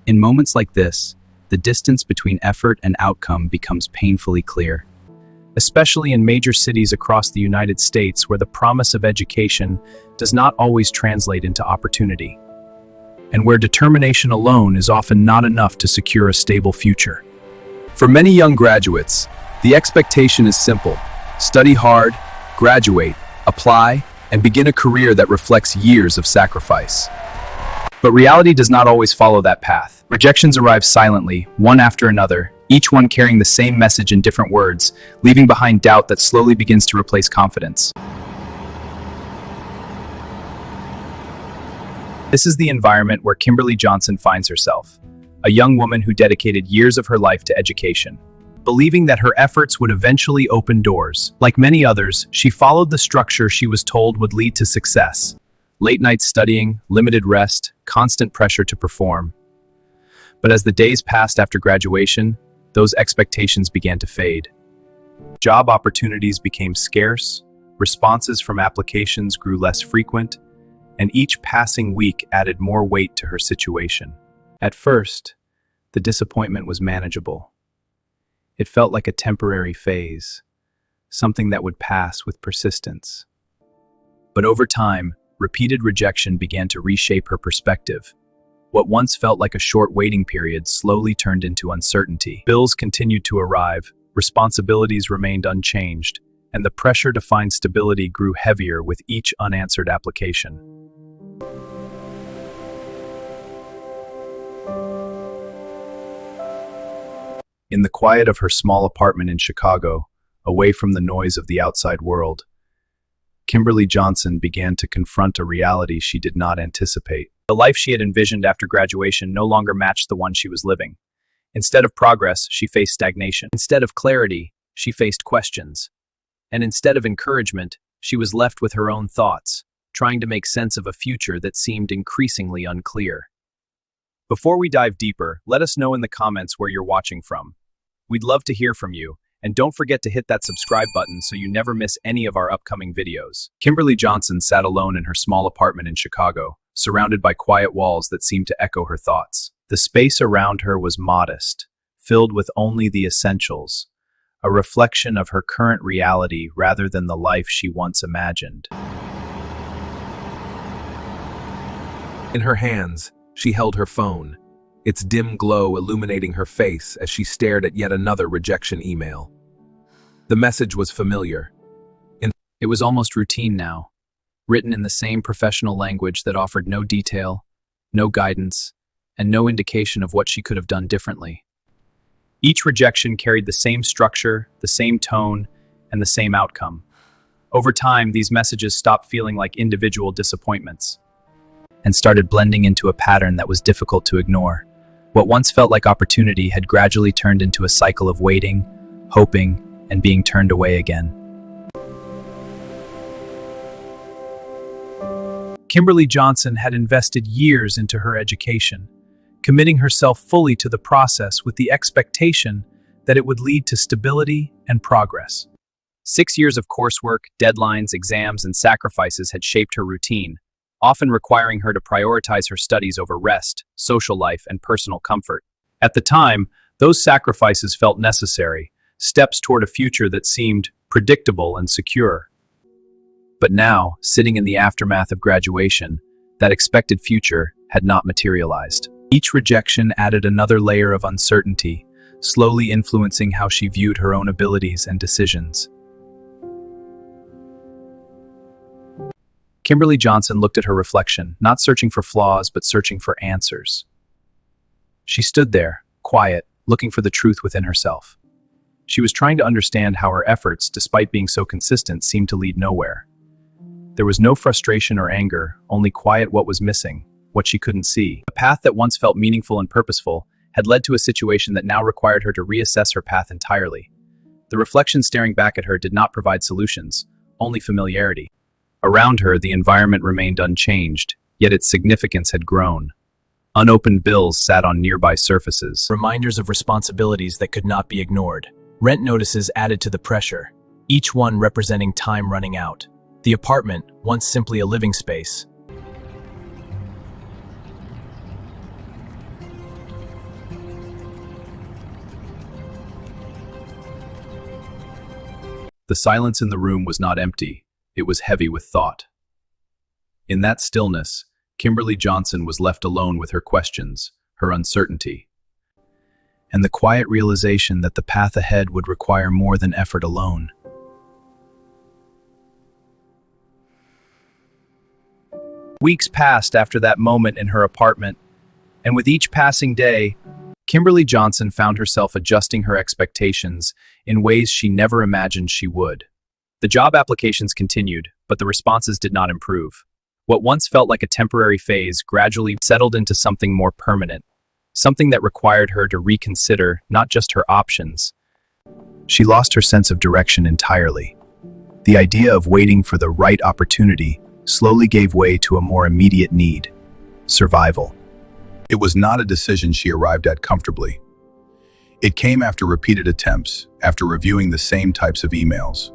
In moments like this, the distance between effort and outcome becomes painfully clear, especially in major cities across the United States where the promise of education does not always translate into opportunity, and where determination alone is often not enough to secure a stable future. For many young graduates, the expectation is simple: study hard, graduate, apply, and begin a career that reflects years of sacrifice. But reality does not always follow that path. Rejections arrive silently, one after another, each one carrying the same message in different words, leaving behind doubt that slowly begins to replace confidence. This is the environment where Kimberley Johnson finds herself, a young woman who dedicated years of her life to education, believing that her efforts would eventually open doors. Like many others, she followed the structure she was told would lead to success: late night studying, limited rest, constant pressure to perform. But as the days passed after graduation, those expectations began to fade. Job opportunities became scarce, responses from applications grew less frequent, and each passing week added more weight to her situation. At first, the disappointment was manageable. It felt like a temporary phase, something that would pass with persistence. But over time, repeated rejection began to reshape her perspective. What once felt like a short waiting period slowly turned into uncertainty. Bills continued to arrive, responsibilities remained unchanged, and the pressure to find stability grew heavier with each unanswered application. In the quiet of her small apartment in Chicago, away from the noise of the outside world, Kimberley Johnson began to confront a reality she did not anticipate. The life she had envisioned after graduation no longer matched the one she was living. Instead of progress, she faced stagnation. Instead of clarity, she faced questions. And instead of encouragement, she was left with her own thoughts, trying to make sense of a future that seemed increasingly unclear. Before we dive deeper, let us know in the comments where you're watching from. We'd love to hear from you, and don't forget to hit that subscribe button so you never miss any of our upcoming videos. Kimberley Johnson sat alone in her small apartment in Chicago, surrounded by quiet walls that seemed to echo her thoughts. The space around her was modest, filled with only the essentials, a reflection of her current reality rather than the life she once imagined. In her hands, she held her phone, its dim glow illuminating her face as she stared at yet another rejection email. The message was familiar. It was almost routine now, written in the same professional language that offered no detail, no guidance, and no indication of what she could have done differently. Each rejection carried the same structure, the same tone, and the same outcome. Over time, these messages stopped feeling like individual disappointments and started blending into a pattern that was difficult to ignore. What once felt like opportunity had gradually turned into a cycle of waiting, hoping, and being turned away again. Kimberley Johnson had invested years into her education, committing herself fully to the process with the expectation that it would lead to stability and progress. 6 years of coursework, deadlines, exams, and sacrifices had shaped her routine, often requiring her to prioritize her studies over rest, social life, and personal comfort. At the time, those sacrifices felt necessary, steps toward a future that seemed predictable and secure. But now, sitting in the aftermath of graduation, that expected future had not materialized. Each rejection added another layer of uncertainty, slowly influencing how she viewed her own abilities and decisions. Kimberley Johnson looked at her reflection, not searching for flaws, but searching for answers. She stood there, quiet, looking for the truth within herself. She was trying to understand how her efforts, despite being so consistent, seemed to lead nowhere. There was no frustration or anger, only quiet what was missing, what she couldn't see. A path that once felt meaningful and purposeful had led to a situation that now required her to reassess her path entirely. The reflection staring back at her did not provide solutions, only familiarity. Around her, the environment remained unchanged, yet its significance had grown. Unopened bills sat on nearby surfaces, reminders of responsibilities that could not be ignored. Rent notices added to the pressure, each one representing time running out. The apartment, once simply a living space, The silence in the room was not empty, it was heavy with thought. In that stillness, Kimberley Johnson was left alone with her questions, her uncertainty, and the quiet realization that the path ahead would require more than effort alone. Weeks passed after that moment in her apartment, and with each passing day, Kimberley Johnson found herself adjusting her expectations in ways she never imagined she would. The job applications continued, but the responses did not improve. What once felt like a temporary phase gradually settled into something more permanent, something that required her to reconsider not just her options. She lost her sense of direction entirely. The idea of waiting for the right opportunity slowly gave way to a more immediate need: survival. It was not a decision she arrived at comfortably. It came after repeated attempts, after reviewing the same types of emails.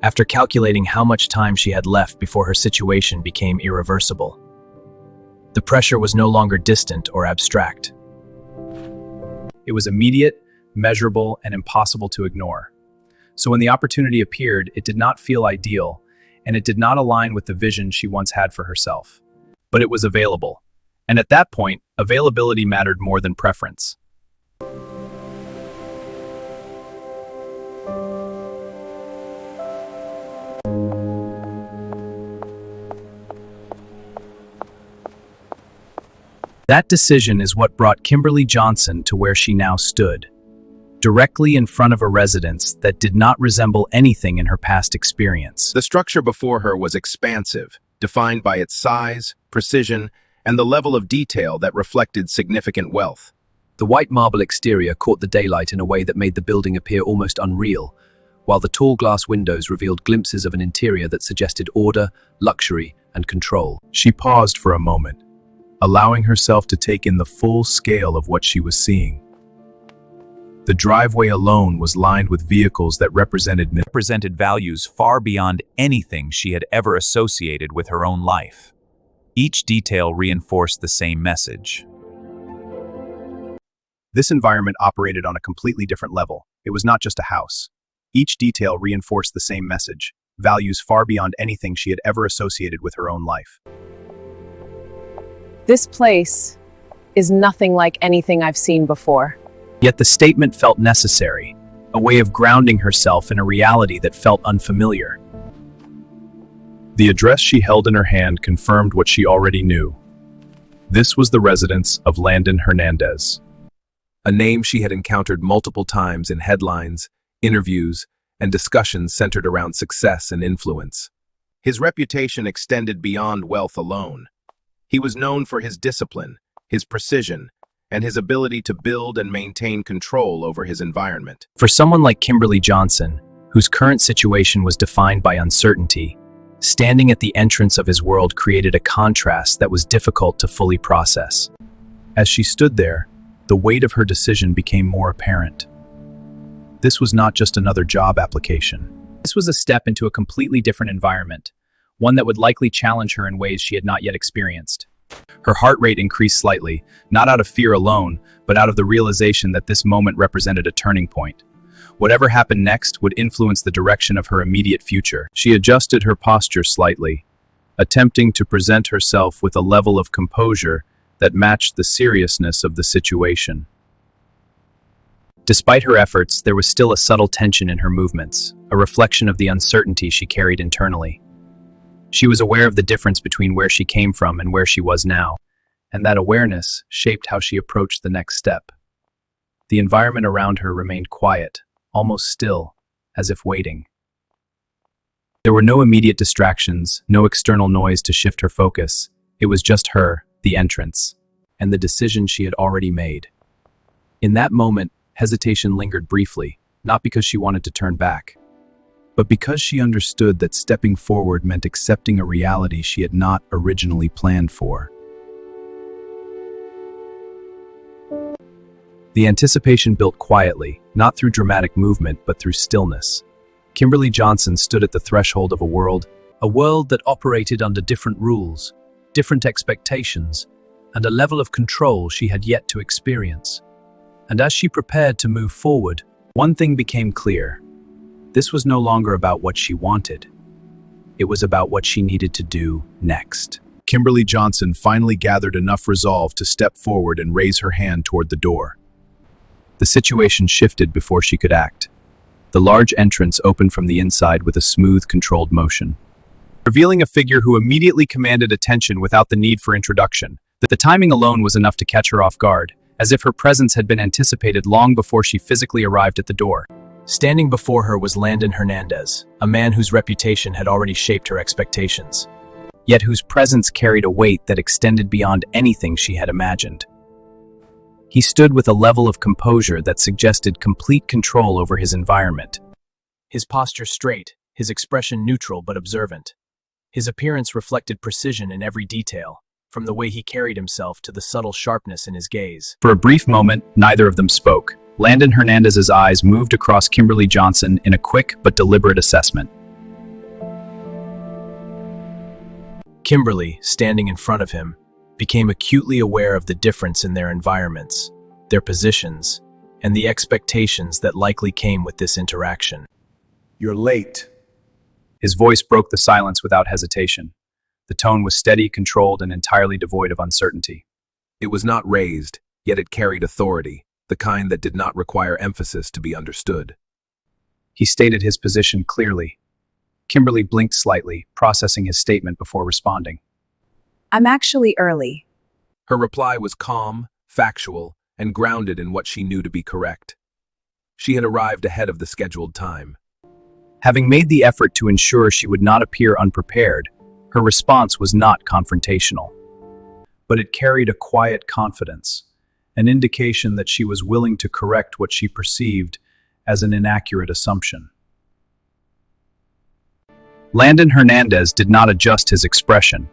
After calculating how much time she had left before her situation became irreversible. The pressure was no longer distant or abstract. It was immediate, measurable, and impossible to ignore. So when the opportunity appeared, it did not feel ideal, and it did not align with the vision she once had for herself. But it was available. And at that point, availability mattered more than preference. That decision is what brought Kimberley Johnson to where she now stood, directly in front of a residence that did not resemble anything in her past experience. The structure before her was expansive, defined by its size, precision, and the level of detail that reflected significant wealth. The white marble exterior caught the daylight in a way that made the building appear almost unreal, while the tall glass windows revealed glimpses of an interior that suggested order, luxury, and control. She paused for a moment, allowing herself to take in the full scale of what she was seeing. The driveway alone was lined with vehicles that represented values far beyond anything she had ever associated with her own life. Each detail reinforced the same message. This environment operated on a completely different level. It was not just a house. Each detail reinforced the same message, values far beyond anything she had ever associated with her own life. This place is nothing like anything I've seen before. Yet the statement felt necessary, a way of grounding herself in a reality that felt unfamiliar. The address she held in her hand confirmed what she already knew. This was the residence of Landon Hernandez. A name she had encountered multiple times in headlines, interviews, and discussions centered around success and influence. His reputation extended beyond wealth alone. He was known for his discipline, his precision, and his ability to build and maintain control over his environment. For someone like Kimberley Johnson, whose current situation was defined by uncertainty, standing at the entrance of his world created a contrast that was difficult to fully process. As she stood there, the weight of her decision became more apparent. This was not just another job application. This was a step into a completely different environment, one that would likely challenge her in ways she had not yet experienced. Her heart rate increased slightly, not out of fear alone, but out of the realization that this moment represented a turning point. Whatever happened next would influence the direction of her immediate future. She adjusted her posture slightly, attempting to present herself with a level of composure that matched the seriousness of the situation. Despite her efforts, there was still a subtle tension in her movements, a reflection of the uncertainty she carried internally. She was aware of the difference between where she came from and where she was now, and that awareness shaped how she approached the next step. The environment around her remained quiet, almost still, as if waiting. There were no immediate distractions, no external noise to shift her focus. It was just her, the entrance, and the decision she had already made. In that moment, hesitation lingered briefly, not because she wanted to turn back, but because she understood that stepping forward meant accepting a reality she had not originally planned for. The anticipation built quietly, not through dramatic movement, but through stillness. Kimberley Johnson stood at the threshold of a world that operated under different rules, different expectations, and a level of control she had yet to experience. And as she prepared to move forward, One thing became clear. This was no longer about what she wanted. It was about what she needed to do next. Kimberley Johnson finally gathered enough resolve to step forward and raise her hand toward the door. The situation shifted before she could act. The large entrance opened from the inside with a smooth, controlled motion, revealing a figure who immediately commanded attention without the need for introduction. The timing alone was enough to catch her off guard, as if her presence had been anticipated long before she physically arrived at the door. Standing before her was Landon Hernandez, a man whose reputation had already shaped her expectations, yet whose presence carried a weight that extended beyond anything she had imagined. He stood with a level of composure that suggested complete control over his environment. His posture straight, his expression neutral but observant. His appearance reflected precision in every detail, from the way he carried himself to the subtle sharpness in his gaze. For a brief moment, neither of them spoke. Landon Hernandez's eyes moved across Kimberley Johnson in a quick but deliberate assessment. Kimberley, standing in front of him, became acutely aware of the difference in their environments, their positions, and the expectations that likely came with this interaction. "You're late." His voice broke the silence without hesitation. The tone was steady, controlled, and entirely devoid of uncertainty. It was not raised, yet it carried authority, the kind that did not require emphasis to be understood. He stated his position clearly. Kimberley blinked slightly, processing his statement before responding. I'm actually early. Her reply was calm, factual, and grounded in what she knew to be correct. She had arrived ahead of the scheduled time. Having made the effort to ensure she would not appear unprepared, her response was not confrontational. But it carried a quiet confidence, an indication that she was willing to correct what she perceived as an inaccurate assumption. Landon Hernandez did not adjust his expression.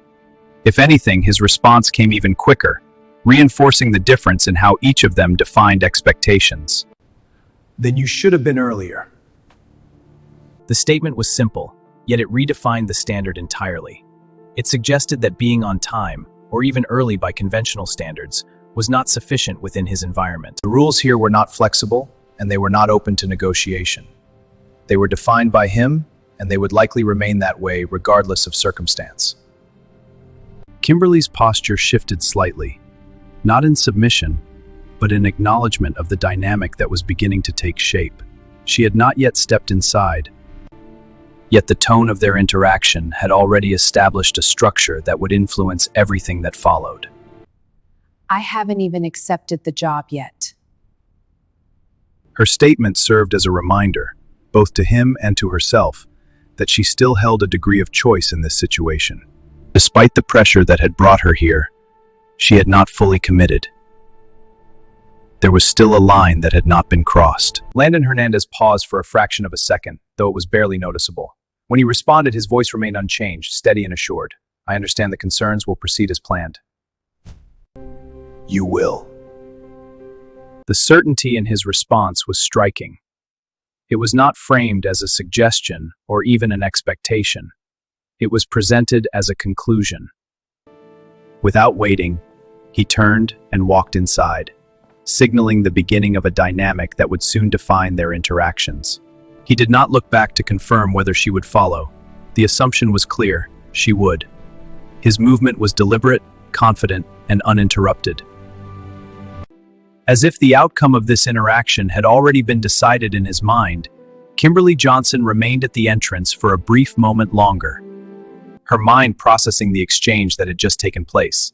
If anything, his response came even quicker, reinforcing the difference in how each of them defined expectations. "Then you should have been earlier." The statement was simple, yet it redefined the standard entirely. It suggested that being on time, or even early by conventional standards, was not sufficient within his environment. The rules here were not flexible, and they were not open to negotiation. They were defined by him, and they would likely remain that way regardless of circumstance. Kimberley's posture shifted slightly, not in submission, but in acknowledgement of the dynamic that was beginning to take shape. She had not yet stepped inside, yet the tone of their interaction had already established a structure that would influence everything that followed. I haven't even accepted the job yet. Her statement served as a reminder, both to him and to herself, that she still held a degree of choice in this situation. Despite the pressure that had brought her here, she had not fully committed. There was still a line that had not been crossed. Landon Hernandez paused for a fraction of a second, though it was barely noticeable. When he responded, his voice remained unchanged, steady and assured. I understand the concerns will proceed as planned. "You will." The certainty in his response was striking. It was not framed as a suggestion or even an expectation. It was presented as a conclusion. Without waiting, he turned and walked inside, signaling the beginning of a dynamic that would soon define their interactions. He did not look back to confirm whether she would follow. The assumption was clear: she would. His movement was deliberate, confident, and uninterrupted. As if the outcome of this interaction had already been decided in his mind, Kimberley Johnson remained at the entrance for a brief moment longer, her mind processing the exchange that had just taken place.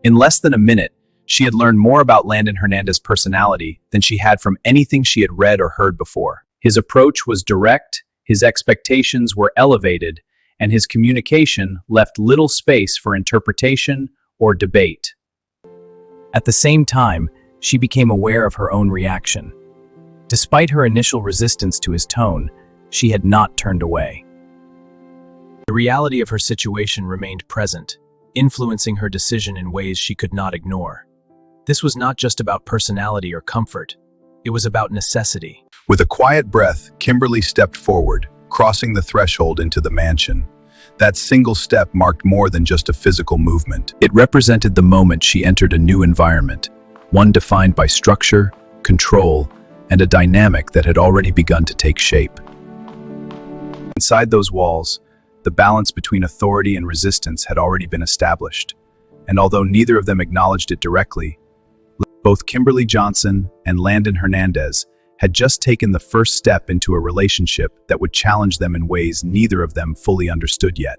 In less than a minute, she had learned more about Landon Hernandez's personality than she had from anything she had read or heard before. His approach was direct, his expectations were elevated, and his communication left little space for interpretation or debate. At the same time, she became aware of her own reaction. Despite her initial resistance to his tone, she had not turned away. The reality of her situation remained present, influencing her decision in ways she could not ignore. This was not just about personality or comfort. It was about necessity. With a quiet breath, Kimberley stepped forward, crossing the threshold into the mansion. That single step marked more than just a physical movement. It represented the moment she entered a new environment, one defined by structure, control, and a dynamic that had already begun to take shape. Inside those walls, the balance between authority and resistance had already been established, and although neither of them acknowledged it directly, both Kimberley Johnson and Landon Hernandez had just taken the first step into a relationship that would challenge them in ways neither of them fully understood yet.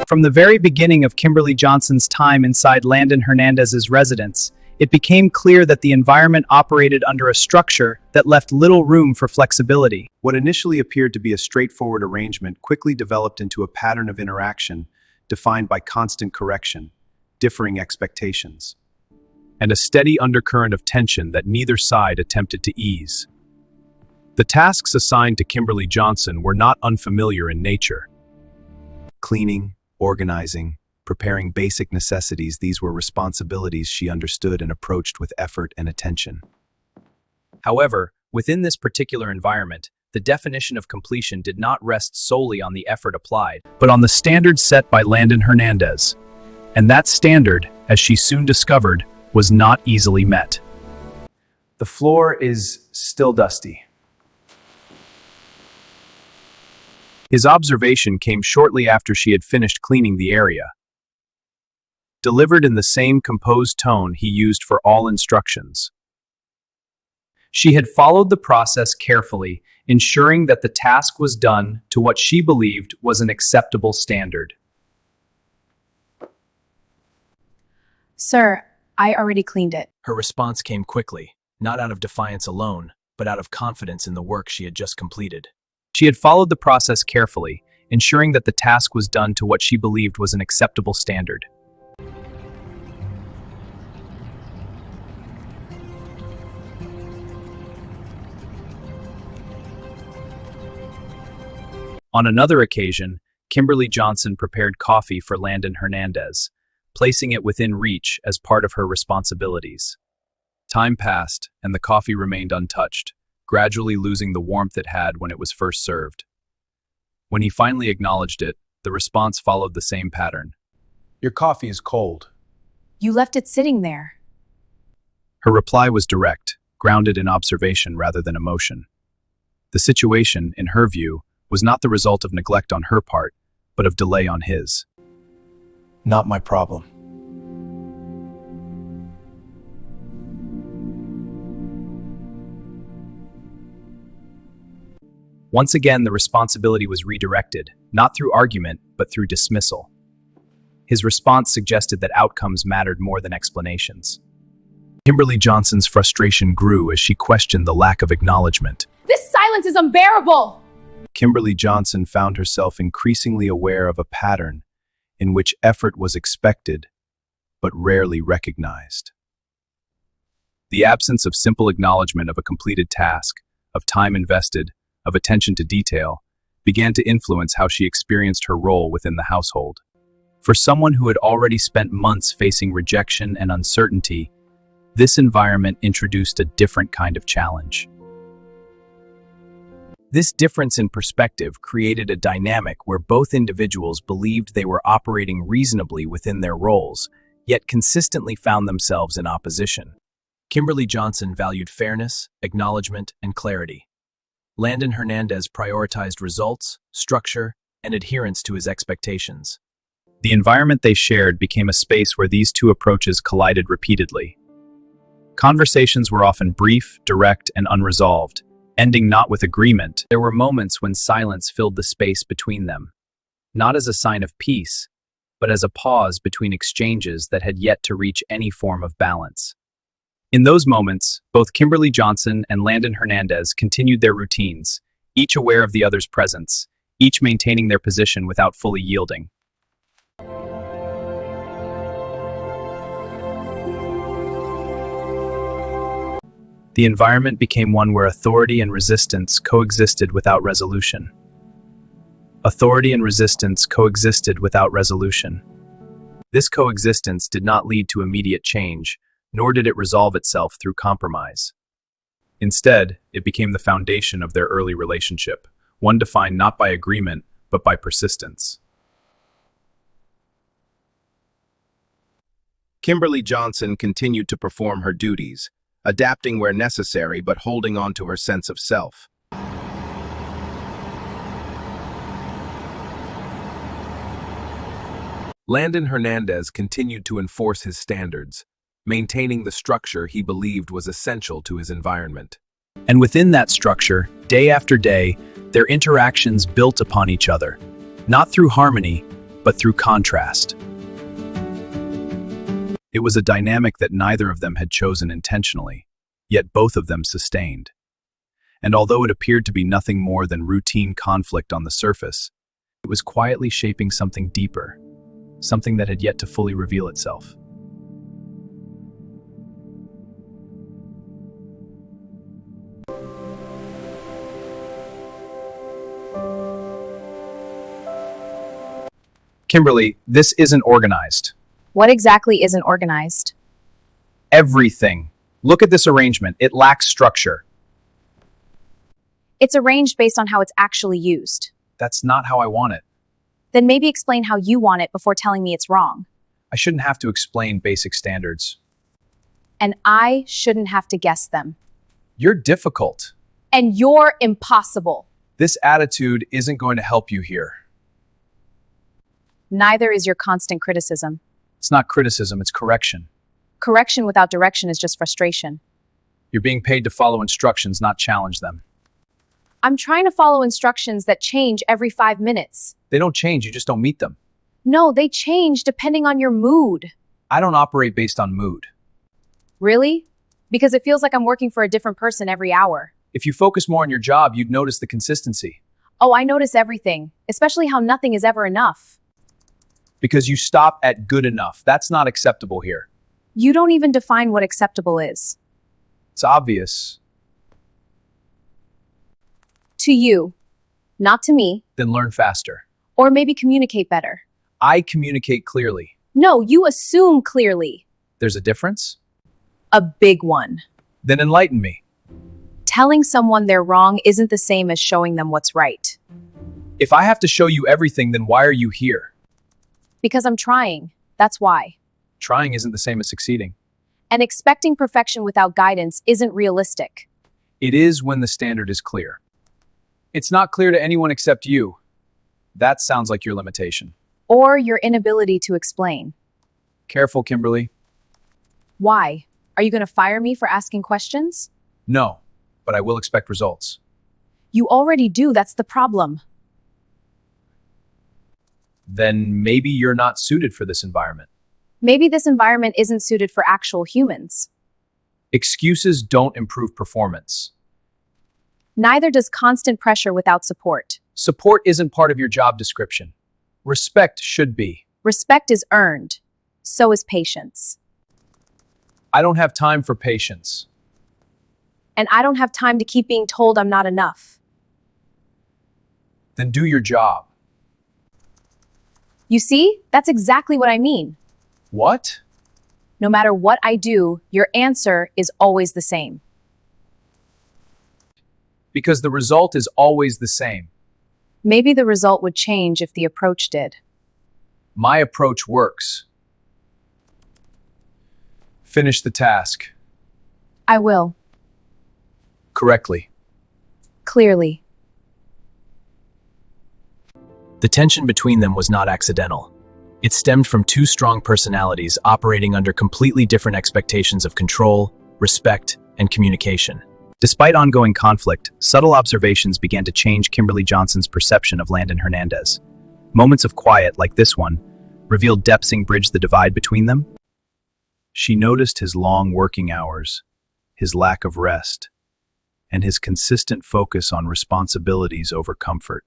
From the very beginning of Kimberley Johnson's time inside Landon Hernandez's residence, it became clear that the environment operated under a structure that left little room for flexibility. What initially appeared to be a straightforward arrangement quickly developed into a pattern of interaction defined by constant correction, differing expectations, and a steady undercurrent of tension that neither side attempted to ease. The tasks assigned to Kimberley Johnson were not unfamiliar in nature. Cleaning, organizing, preparing basic necessities, these were responsibilities she understood and approached with effort and attention. However, within this particular environment, the definition of completion did not rest solely on the effort applied, but on the standard set by Landon Hernandez. And that standard, as she soon discovered, was not easily met. The floor is still dusty. His observation came shortly after she had finished cleaning the area. Delivered in the same composed tone he used for all instructions. She had followed the process carefully, ensuring that the task was done to what she believed was an acceptable standard. Sir, I already cleaned it. Her response came quickly, not out of defiance alone, but out of confidence in the work she had just completed. She had followed the process carefully, ensuring that the task was done to what she believed was an acceptable standard. On another occasion, Kimberley Johnson prepared coffee for Landon Hernandez, placing it within reach as part of her responsibilities. Time passed, and the coffee remained untouched, gradually losing the warmth it had when it was first served. When he finally acknowledged it, the response followed the same pattern. Your coffee is cold. You left it sitting there. Her reply was direct, grounded in observation rather than emotion. The situation, in her view, was not the result of neglect on her part, but of delay on his. Not my problem. Once again, the responsibility was redirected, not through argument, but through dismissal. His response suggested that outcomes mattered more than explanations. Kimberley Johnson's frustration grew as she questioned the lack of acknowledgement. This silence is unbearable! Kimberley Johnson found herself increasingly aware of a pattern in which effort was expected, but rarely recognized. The absence of simple acknowledgement of a completed task, of time invested, of attention to detail, began to influence how she experienced her role within the household. For someone who had already spent months facing rejection and uncertainty, this environment introduced a different kind of challenge. This difference in perspective created a dynamic where both individuals believed they were operating reasonably within their roles, yet consistently found themselves in opposition. Kimberley Johnson valued fairness, acknowledgement, and clarity. Landon Hernandez prioritized results, structure, and adherence to his expectations. The environment they shared became a space where these two approaches collided repeatedly. Conversations were often brief, direct, and unresolved, ending not with agreement. There were moments when silence filled the space between them, not as a sign of peace, but as a pause between exchanges that had yet to reach any form of balance. In those moments, both Kimberley Johnson and Landon Hernandez continued their routines, each aware of the other's presence, each maintaining their position without fully yielding. The environment became one where authority and resistance coexisted without resolution. Authority and resistance coexisted without resolution. This coexistence did not lead to immediate change, nor did it resolve itself through compromise. Instead, it became the foundation of their early relationship, one defined not by agreement, but by persistence. Kimberley Johnson continued to perform her duties, adapting where necessary but holding on to her sense of self. Landon Hernandez continued to enforce his standards, maintaining the structure he believed was essential to his environment. And within that structure, day after day, their interactions built upon each other, not through harmony, but through contrast. It was a dynamic that neither of them had chosen intentionally, yet both of them sustained. And although it appeared to be nothing more than routine conflict on the surface, it was quietly shaping something deeper, something that had yet to fully reveal itself. Kimberly, this isn't organized. What exactly isn't organized? Everything. Look at this arrangement. It lacks structure. It's arranged based on how it's actually used. That's not how I want it. Then maybe explain how you want it before telling me it's wrong. I shouldn't have to explain basic standards. And I shouldn't have to guess them. You're difficult. And you're impossible. This attitude isn't going to help you here. Neither is your constant criticism. It's not criticism, it's correction. Correction without direction is just frustration. You're being paid to follow instructions, not challenge them. I'm trying to follow instructions that change every 5 minutes. They don't change, you just don't meet them. No, they change depending on your mood. I don't operate based on mood. Really? Because it feels like I'm working for a different person every hour. If you focus more on your job, you'd notice the consistency. Oh, I notice everything, especially how nothing is ever enough. Because you stop at good enough. That's not acceptable here. You don't even define what acceptable is. It's obvious. To you, not to me. Then learn faster. Or maybe communicate better. I communicate clearly. No, you assume clearly. There's a difference? A big one. Then enlighten me. Telling someone they're wrong isn't the same as showing them what's right. If I have to show you everything, then why are you here? Because I'm trying. That's why. Trying isn't the same as succeeding. And expecting perfection without guidance isn't realistic. It is when the standard is clear. It's not clear to anyone except you. That sounds like your limitation. Or your inability to explain. Careful, Kimberly. Why? Are you going to fire me for asking questions? No, but I will expect results. You already do, that's the problem. Then maybe you're not suited for this environment. Maybe this environment isn't suited for actual humans. Excuses don't improve performance. Neither does constant pressure without support. Support isn't part of your job description. Respect should be. Respect is earned. So is patience. I don't have time for patience. And I don't have time to keep being told I'm not enough. Then do your job. You see? That's exactly what I mean. What? No matter what I do, your answer is always the same. Because the result is always the same. Maybe the result would change if the approach did. My approach works. Finish the task. I will. Correctly. Clearly. The tension between them was not accidental. It stemmed from two strong personalities operating under completely different expectations of control, respect, and communication. Despite ongoing conflict, subtle observations began to change Kimberley Johnson's perception of Landon Hernandez. Moments of quiet, like this one, revealed depths bridged the divide between them. She noticed his long working hours, his lack of rest, and his consistent focus on responsibilities over comfort.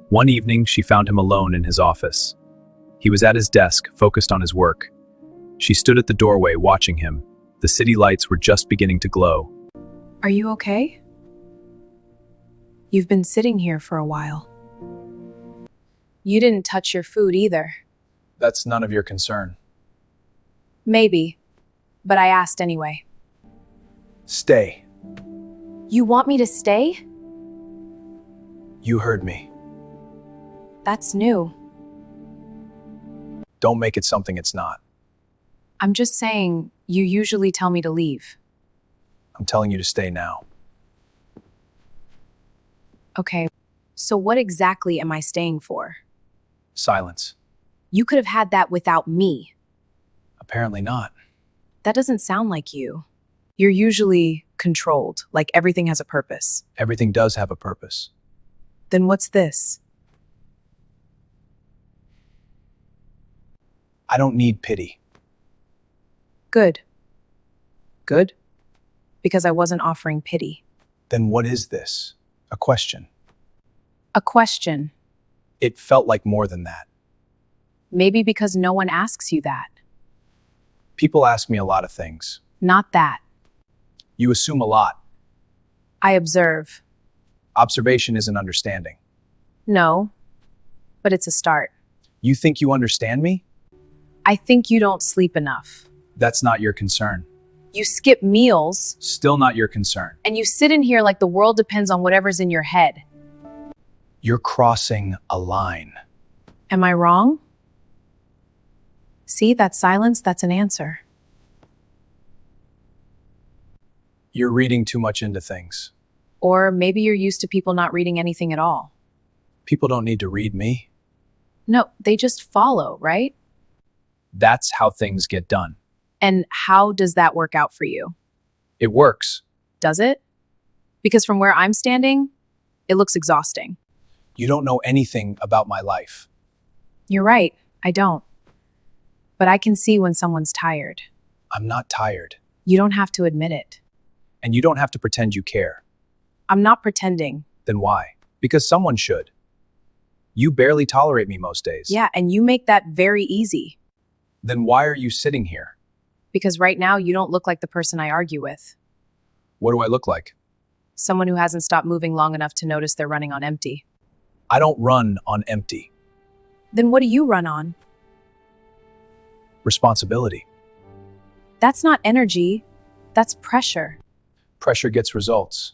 One evening, she found him alone in his office. He was at his desk, focused on his work. She stood at the doorway, watching him. The city lights were just beginning to glow. Are you okay? You've been sitting here for a while. You didn't touch your food either. That's none of your concern. Maybe, but I asked anyway. Stay. You want me to stay? You heard me. That's new. Don't make it something it's not. I'm just saying, you usually tell me to leave. I'm telling you to stay now. Okay, so what exactly am I staying for? Silence. You could have had that without me. Apparently not. That doesn't sound like you. You're usually controlled, like everything has a purpose. Everything does have a purpose. Then what's this? I don't need pity. Good. Good? Because I wasn't offering pity. Then what is this? A question. A question. It felt like more than that. Maybe because no one asks you that. People ask me a lot of things. Not that. You assume a lot. I observe. Observation isn't understanding. No, but it's a start. You think you understand me? I think you don't sleep enough. That's not your concern. You skip meals, Still not your concern. and you sit in here like the world depends on whatever's in your head. You're crossing a line. Am I wrong? See, that silence, that's an answer. You're reading too much into things. Or maybe you're used to people not reading anything at all. People don't need to read me. No, they just follow, right? That's how things get done. And how does that work out for you? It works. Does it? Because from where I'm standing, it looks exhausting. You don't know anything about my life. You're right, I don't. But I can see when someone's tired. I'm not tired. You don't have to admit it. And you don't have to pretend you care. I'm not pretending. Then why? Because someone should. You barely tolerate me most days. Yeah, and you make that very easy. Then why are you sitting here? Because right now you don't look like the person I argue with. What do I look like? Someone who hasn't stopped moving long enough to notice they're running on empty. I don't run on empty. Then what do you run on? Responsibility. That's not energy. That's pressure. Pressure gets results.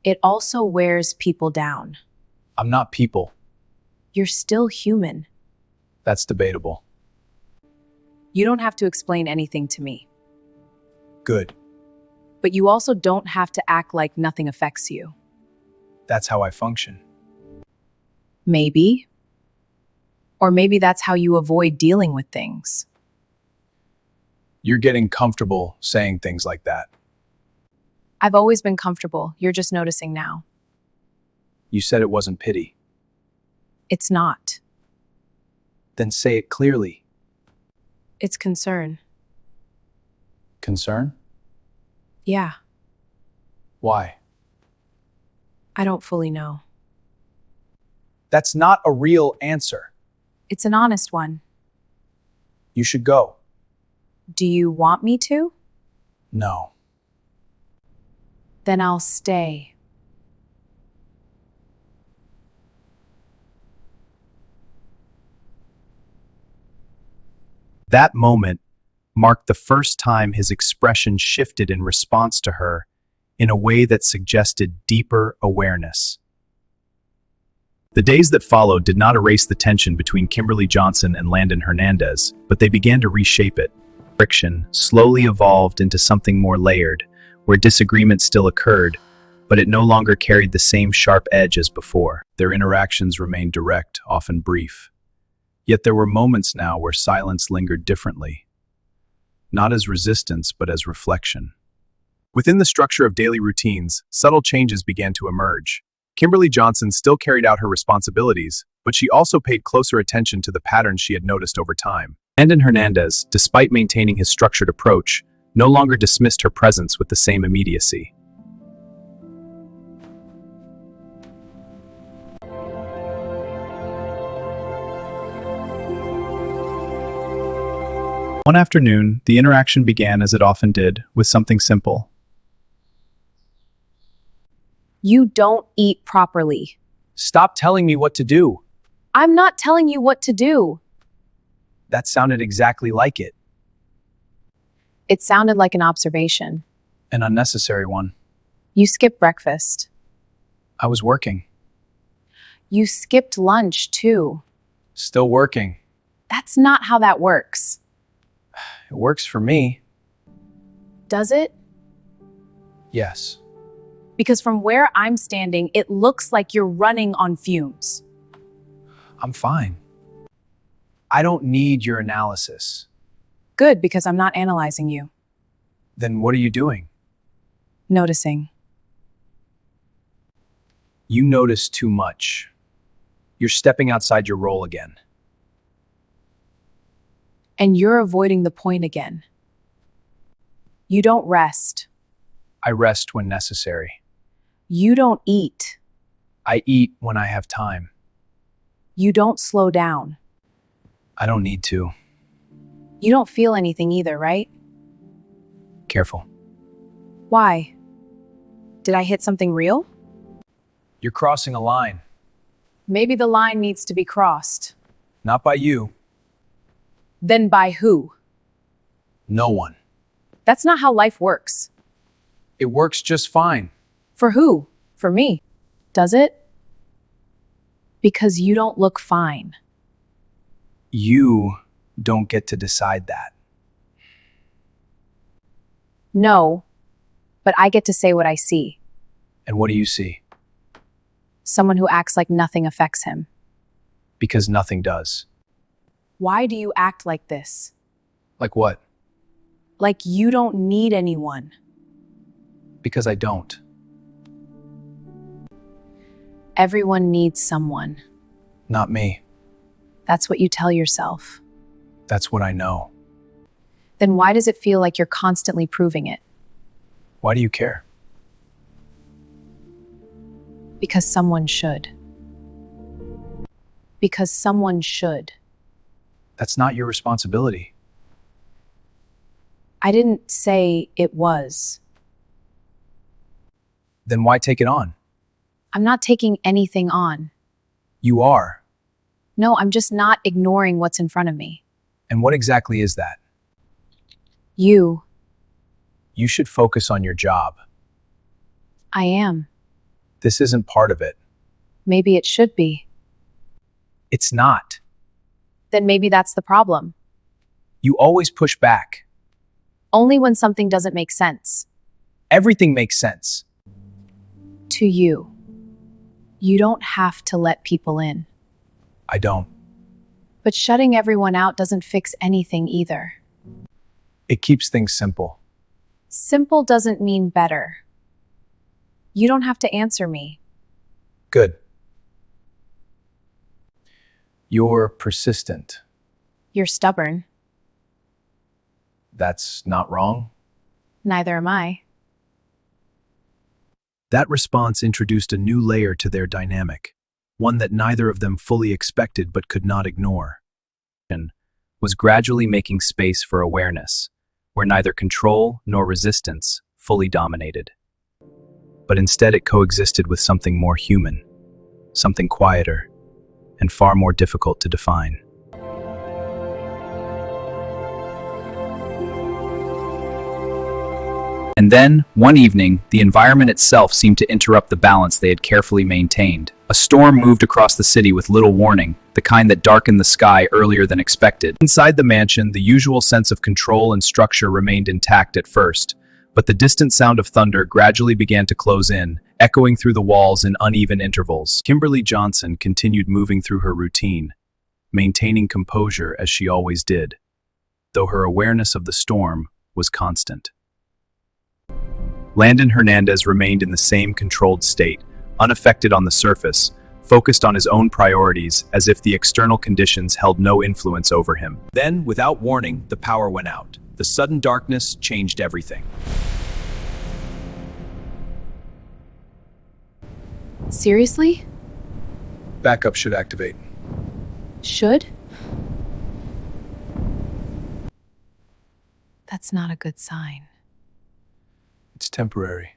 It also wears people down. I'm not people. You're still human. That's debatable. You don't have to explain anything to me. Good. But you also don't have to act like nothing affects you. That's how I function. Maybe. Or maybe that's how you avoid dealing with things. You're getting comfortable saying things like that. I've always been comfortable. You're just noticing now. You said it wasn't pity. It's not. Then say it clearly. It's concern. Concern? Yeah, Why? I don't fully know. That's not a real answer. It's an honest one. You should go. Do you want me to? No. Then I'll stay. That moment marked the first time his expression shifted in response to her in a way that suggested deeper awareness. The days that followed did not erase the tension between Kimberley Johnson and Landon Hernandez, but they began to reshape it. Friction slowly evolved into something more layered, where disagreement still occurred, but it no longer carried the same sharp edge as before. Their interactions remained direct, often brief. Yet there were moments now where silence lingered differently, not as resistance, but as reflection. Within the structure of daily routines, subtle changes began to emerge. Kimberley Johnson still carried out her responsibilities, but she also paid closer attention to the patterns she had noticed over time. Landon Hernandez, despite maintaining his structured approach, no longer dismissed her presence with the same immediacy. One afternoon, the interaction began as it often did, with something simple. You don't eat properly. Stop telling me what to do. I'm not telling you what to do. That sounded exactly like it. It sounded like an observation. An unnecessary one. You skipped breakfast. I was working. You skipped lunch, too. Still working. That's not how that works. It works for me. Does it? Yes. Because from where I'm standing, it looks like you're running on fumes. I'm fine. I don't need your analysis. Good, because I'm not analyzing you. Then what are you doing? Noticing. You notice too much. You're stepping outside your role again. And you're avoiding the point again. You don't rest. I rest when necessary. You don't eat. I eat when I have time. You don't slow down. I don't need to. You don't feel anything either, right? Careful. Why? Did I hit something real? You're crossing a line. Maybe the line needs to be crossed. Not by you. Then by who? No one. That's not how life works. It works just fine. For who? For me. Does it? Because you don't look fine. You don't get to decide that. No, but I get to say what I see. And what do you see? Someone who acts like nothing affects him. Because nothing does. Why do you act like this? Like what? Like you don't need anyone. Because I don't. Everyone needs someone. Not me. That's what you tell yourself. That's what I know. Then why does it feel like you're constantly proving it? Why do you care? Because someone should. Because someone should. That's not your responsibility. I didn't say it was. Then why take it on? I'm not taking anything on. You are. No, I'm just not ignoring what's in front of me. And what exactly is that? You. You should focus on your job. I am. This isn't part of it. Maybe it should be. It's not. Then maybe that's the problem. You always push back. Only when something doesn't make sense. Everything makes sense. To you. You don't have to let people in. I don't. But shutting everyone out doesn't fix anything either. It keeps things simple. Simple doesn't mean better. You don't have to answer me. Good. You're persistent. You're stubborn. That's not wrong. Neither am I. That response introduced a new layer to their dynamic, one that neither of them fully expected but could not ignore. Was gradually making space for awareness, where neither control nor resistance fully dominated. But instead it coexisted with something more human, something quieter, and far more difficult to define. And then, one evening, the environment itself seemed to interrupt the balance they had carefully maintained. A storm moved across the city with little warning, the kind that darkened the sky earlier than expected. Inside the mansion, the usual sense of control and structure remained intact at first, but the distant sound of thunder gradually began to close in, echoing through the walls in uneven intervals. Kimberley Johnson continued moving through her routine, maintaining composure as she always did, though her awareness of the storm was constant. Landon Hernandez remained in the same controlled state, unaffected on the surface, focused on his own priorities as if the external conditions held no influence over him. Then, without warning, the power went out. The sudden darkness changed everything. Seriously? Backup should activate. Should? That's not a good sign. It's temporary.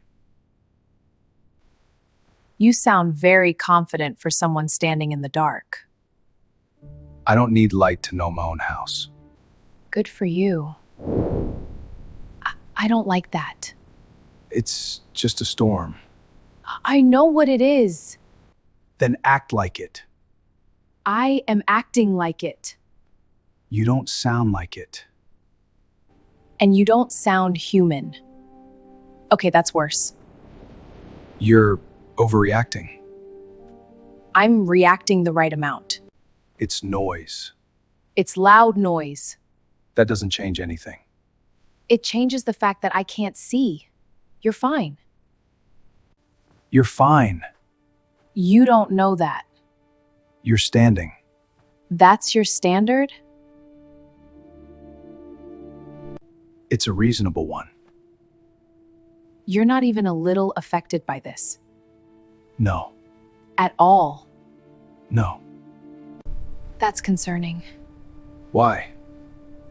You sound very confident for someone standing in the dark. I don't need light to know my own house. Good for you. I don't like that. It's just a storm. I know what it is. Then act like it. I am acting like it. You don't sound like it. And you don't sound human. Okay, that's worse. You're overreacting. I'm reacting the right amount. It's noise. It's loud noise. That doesn't change anything. It changes the fact that I can't see. You're fine. You're fine. You don't know that. You're standing. That's your standard? It's a reasonable one. You're not even a little affected by this. No. At all. No. That's concerning. Why?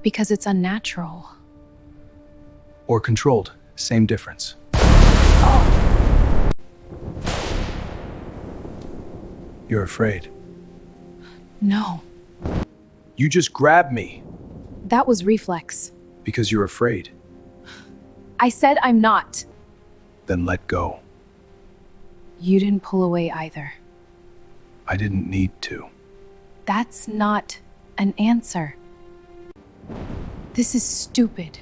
Because it's unnatural. Or controlled. Same difference. You're afraid. No. You just grabbed me That was reflex. because you're afraid. I said I'm not. Then let go. You didn't pull away either. I didn't need to. That's not an answer. This is stupid.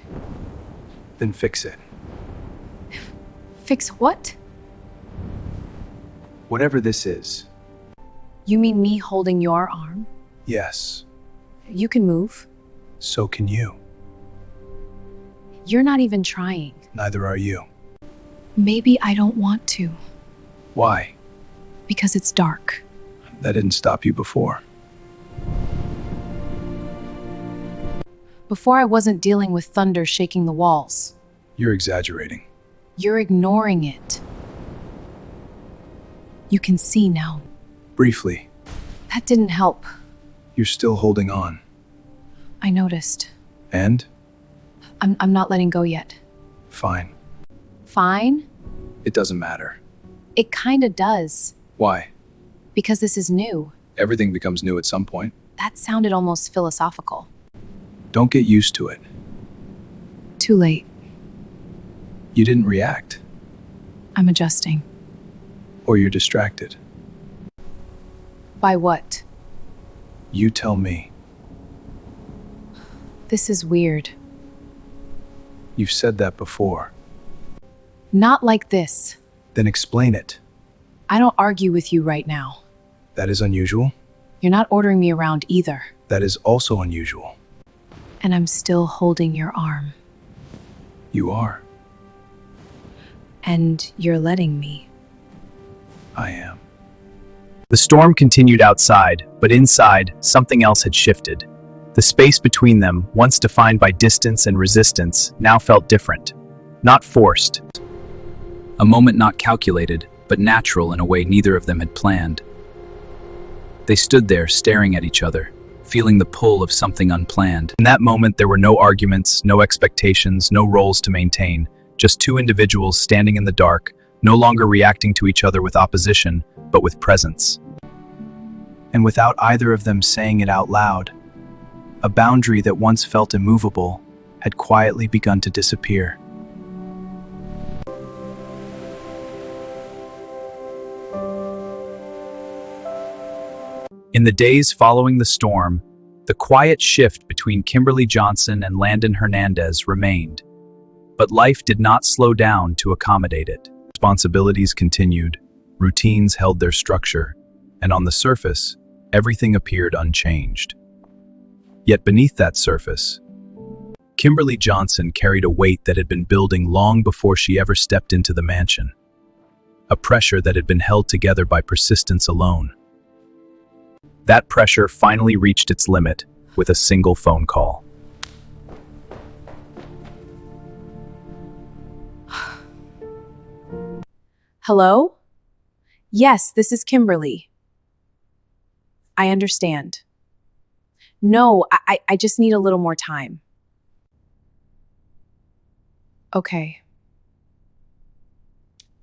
Then fix it. Fix what? Whatever this is. You mean me holding your arm? Yes. You can move. So can you. You're not even trying. Neither are you. Maybe I don't want to, Why? because it's dark. That didn't stop you before. Before I wasn't dealing with thunder shaking the walls. You're exaggerating. You're ignoring it. You can see now. Briefly, That didn't help. you're still holding on. I noticed. And? I'm not letting go yet. Fine. Fine? It doesn't matter. It kinda does. Why? Because this is new. Everything becomes new at some point. That sounded almost philosophical. Don't get used to it. Too late. You didn't react. I'm adjusting. Or you're distracted. By what? You tell me. This is weird. You've said that before. Not like this. Then explain it. I don't argue with you right now. That is unusual. You're not ordering me around either. That is also unusual. And I'm still holding your arm. You are. And you're letting me. I am. The storm continued outside, but inside, something else had shifted. The space between them, once defined by distance and resistance, now felt different. Not forced. A moment not calculated, but natural in a way neither of them had planned. They stood there, staring at each other, feeling the pull of something unplanned. In that moment, there were no arguments, no expectations, no roles to maintain, just two individuals standing in the dark, no longer reacting to each other with opposition, but with presence. And without either of them saying it out loud, a boundary that once felt immovable had quietly begun to disappear. In the days following the storm, the quiet shift between Kimberley Johnson and Landon Hernandez remained. But life did not slow down to accommodate it. Responsibilities continued, routines held their structure, and on the surface, everything appeared unchanged. Yet beneath that surface, Kimberley Johnson carried a weight that had been building long before she ever stepped into the mansion. A pressure that had been held together by persistence alone. That pressure finally reached its limit with a single phone call. Hello? Yes, this is Kimberly. I understand. No, I just need a little more time. Okay.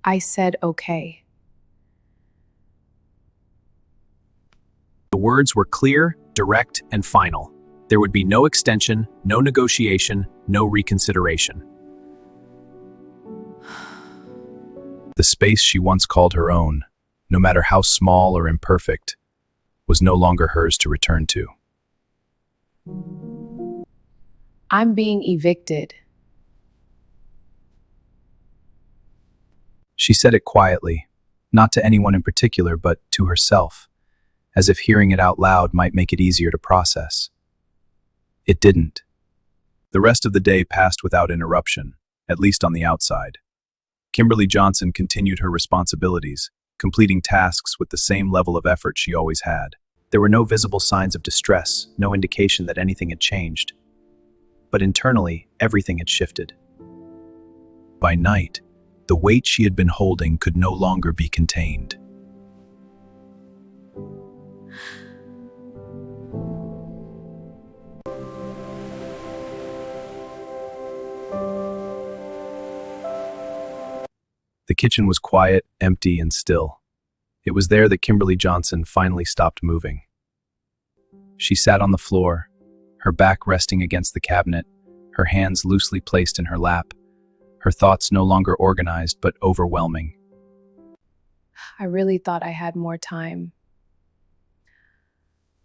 I said okay. The words were clear, direct, and final. There would be no extension, no negotiation, no reconsideration. The space she once called her own no matter how small or imperfect, was no longer hers to return to. I'm being evicted. She said it quietly, not to anyone in particular, but to herself, as if hearing it out loud might make it easier to process. It didn't. The rest of the day passed without interruption, at least on the outside. Kimberley Johnson continued her responsibilities, completing tasks with the same level of effort she always had. There were no visible signs of distress, no indication that anything had changed. But internally, everything had shifted. By night, the weight she had been holding could no longer be contained. The kitchen was quiet, empty, and still. It was there that Kimberley Johnson finally stopped moving. She sat on the floor, her back resting against the cabinet, her hands loosely placed in her lap, her thoughts no longer organized but overwhelming. I really thought I had more time.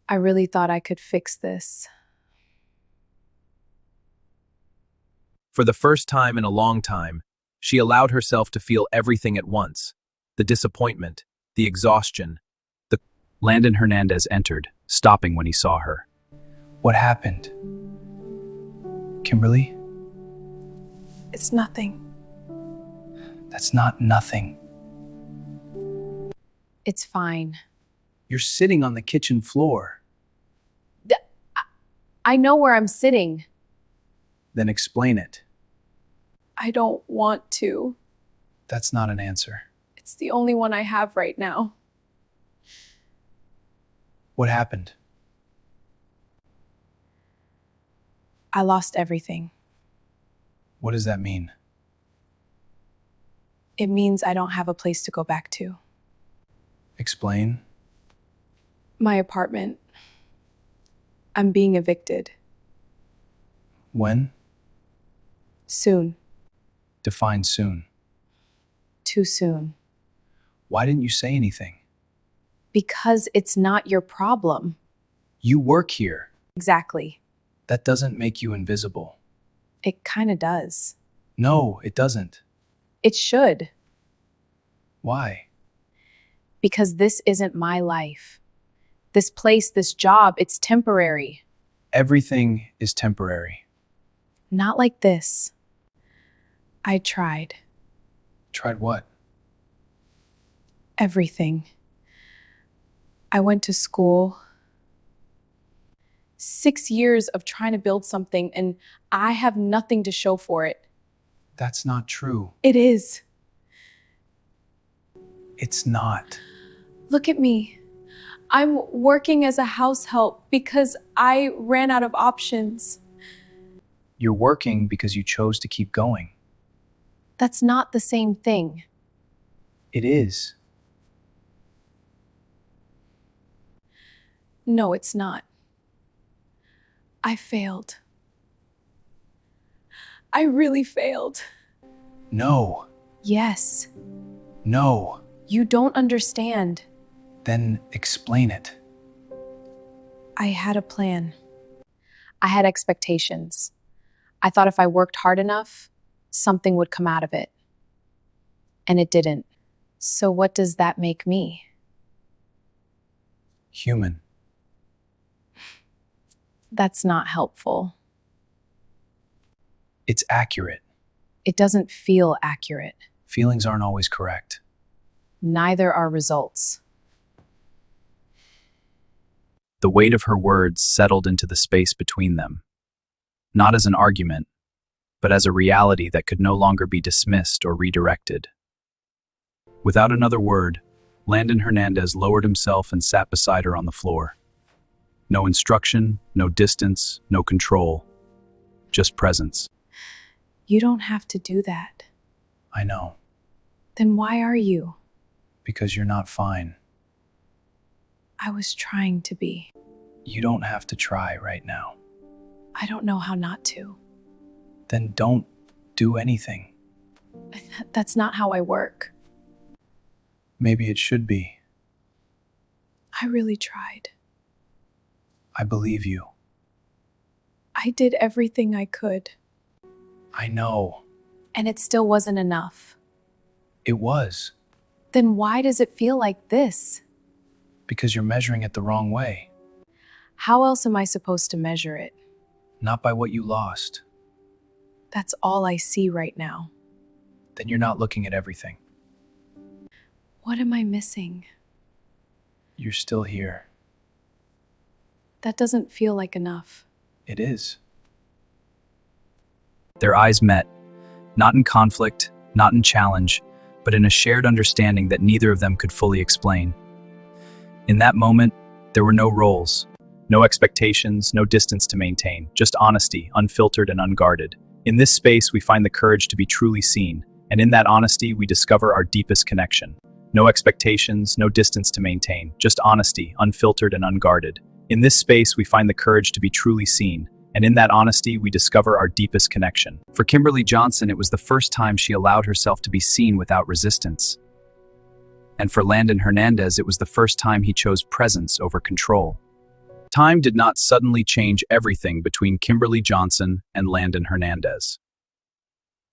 I really thought I could fix this. For the first time in a long time, she allowed herself to feel everything at once. The disappointment, the exhaustion. Landon Hernandez entered, stopping when he saw her. What happened? Kimberly? It's nothing. That's not nothing. It's fine. You're sitting on the kitchen floor. I know where I'm sitting. Then explain it. I don't want to. That's not an answer. It's the only one I have right now. What happened? I lost everything. What does that mean? It means I don't have a place to go back to. Explain. My apartment. I'm being evicted. When? Soon. Define soon. Too soon. Why didn't you say anything? Because it's not your problem. You work here. Exactly. That doesn't make you invisible. It kind of does. No, it doesn't. It should. Why? Because this isn't my life. This place, this job, it's temporary. Everything is temporary. Not like this. I tried. Tried what? Everything. I went to school. 6 years of trying to build something, and I have nothing to show for it. That's not true. It is. It's not. Look at me. I'm working as a house help because I ran out of options. You're working because you chose to keep going. That's not the same thing. It is. No, it's not. I failed. I really failed. No. Yes. No. You don't understand. Then explain it. I had a plan. I had expectations. I thought if I worked hard enough, something would come out of it. And it didn't. So what does that make me? Human. That's not helpful. It's accurate. It doesn't feel accurate. Feelings aren't always correct. Neither are results. The weight of her words settled into the space between them, not as an argument, but as a reality that could no longer be dismissed or redirected. Without another word, Landon Hernandez lowered himself and sat beside her on the floor. No instruction, no distance, no control, just presence. You don't have to do that. I know. Then why are you? Because you're not fine. I was trying to be. You don't have to try right now. I don't know how not to. Then don't do anything. That's not how I work. Maybe it should be. I really tried. I believe you. I did everything I could. I know. And it still wasn't enough. It was. Then why does it feel like this? Because you're measuring it the wrong way. How else am I supposed to measure it? Not by what you lost. That's all I see right now. Then you're not looking at everything. What am I missing? You're still here. That doesn't feel like enough. It is. Their eyes met, not in conflict, not in challenge, but in a shared understanding that neither of them could fully explain. In that moment, there were no roles, no expectations, no distance to maintain, just honesty, unfiltered and unguarded. In this space, we find the courage to be truly seen, and in that honesty, we discover our deepest connection. No expectations, no distance to maintain, just honesty, unfiltered and unguarded. In this space, we find the courage to be truly seen, and in that honesty, we discover our deepest connection. For Kimberley Johnson, it was the first time she allowed herself to be seen without resistance. And for Landon Hernandez, it was the first time he chose presence over control. Time did not suddenly change everything between Kimberley Johnson and Landon Hernandez.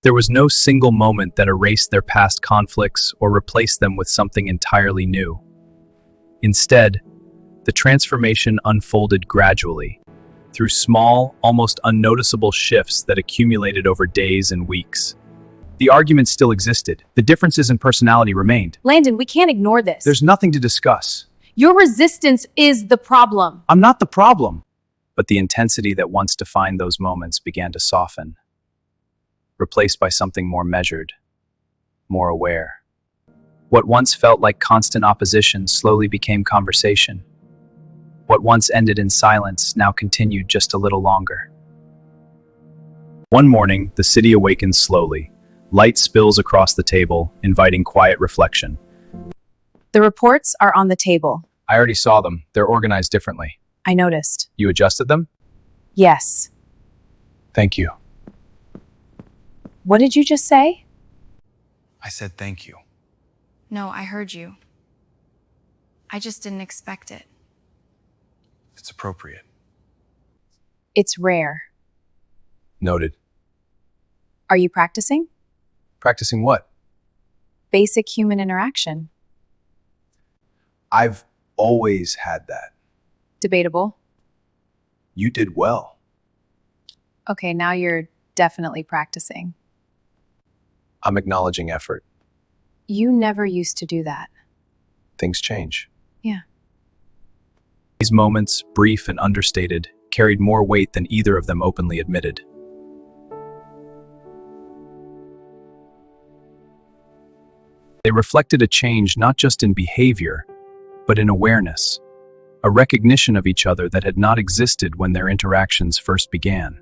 There was no single moment that erased their past conflicts or replaced them with something entirely new. Instead, the transformation unfolded gradually, through small, almost unnoticeable shifts that accumulated over days and weeks. The argument still existed. The differences in personality remained. Landon, we can't ignore this. There's nothing to discuss. Your resistance is the problem. I'm not the problem. But the intensity that once defined those moments began to soften, replaced by something more measured, more aware. What once felt like constant opposition slowly became conversation. What once ended in silence now continued just a little longer. One morning, the city awakens slowly. Light spills across the table, inviting quiet reflection. The reports are on the table. I already saw them. They're organized differently. I noticed. You adjusted them? Yes. Thank you. What did you just say? I said thank you. No, I heard you. I just didn't expect it. It's appropriate. It's rare. Noted. Are you practicing? Practicing what? Basic human interaction. I've always had that. Debatable. You did well. Okay, now you're definitely practicing. I'm acknowledging effort. You never used to do that. Things change. Yeah. These moments, brief and understated, carried more weight than either of them openly admitted. They reflected a change not just in behavior, but in awareness, a recognition of each other that had not existed when their interactions first began.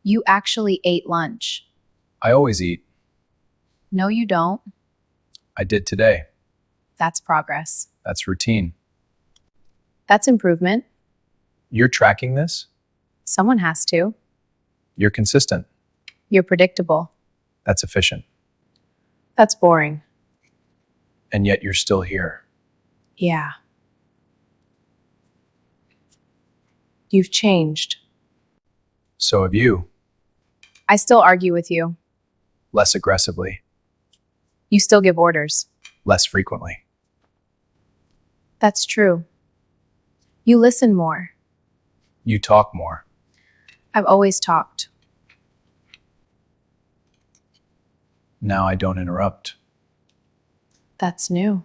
You actually ate lunch. I always eat. No, you don't. I did today. That's progress. That's routine. That's improvement. You're tracking this? Someone has to. You're consistent. You're predictable. That's efficient. That's boring. And yet you're still here. Yeah. You've changed. So have you. I still argue with you. Less aggressively. You still give orders. Less frequently. That's true. You listen more. You talk more. I've always talked. Now I don't interrupt. That's new.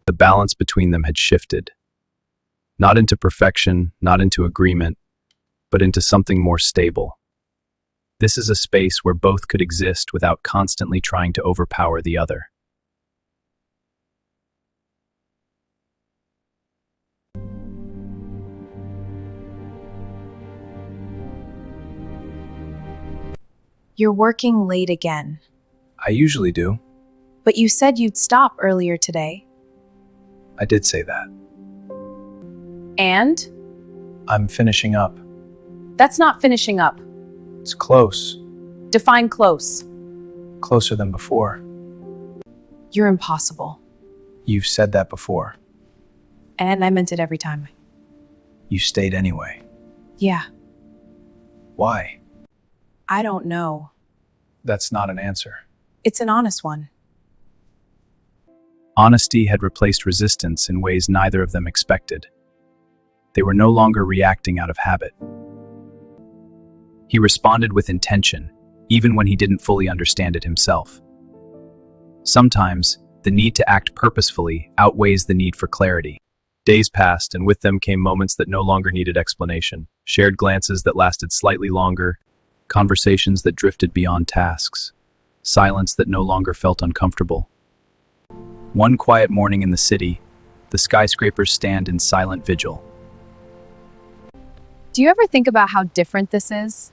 The balance between them had shifted. Not into perfection, not into agreement, but into something more stable. This is a space where both could exist without constantly trying to overpower the other. You're working late again. I usually do. But you said you'd stop earlier today. I did say that. And? I'm finishing up. That's not finishing up. It's close. Define close. Closer than before. You're impossible. You've said that before. And I meant it every time. You stayed anyway. Yeah, Why? I don't know. That's not an answer. It's an honest one. Honesty had replaced resistance in ways neither of them expected. They were no longer reacting out of habit. He responded with intention, even when he didn't fully understand it himself. Sometimes, the need to act purposefully outweighs the need for clarity. Days passed, and with them came moments that no longer needed explanation, shared glances that lasted slightly longer, conversations that drifted beyond tasks, silence that no longer felt uncomfortable. One quiet morning in the city, the skyscrapers stand in silent vigil. Do you ever think about how different this is?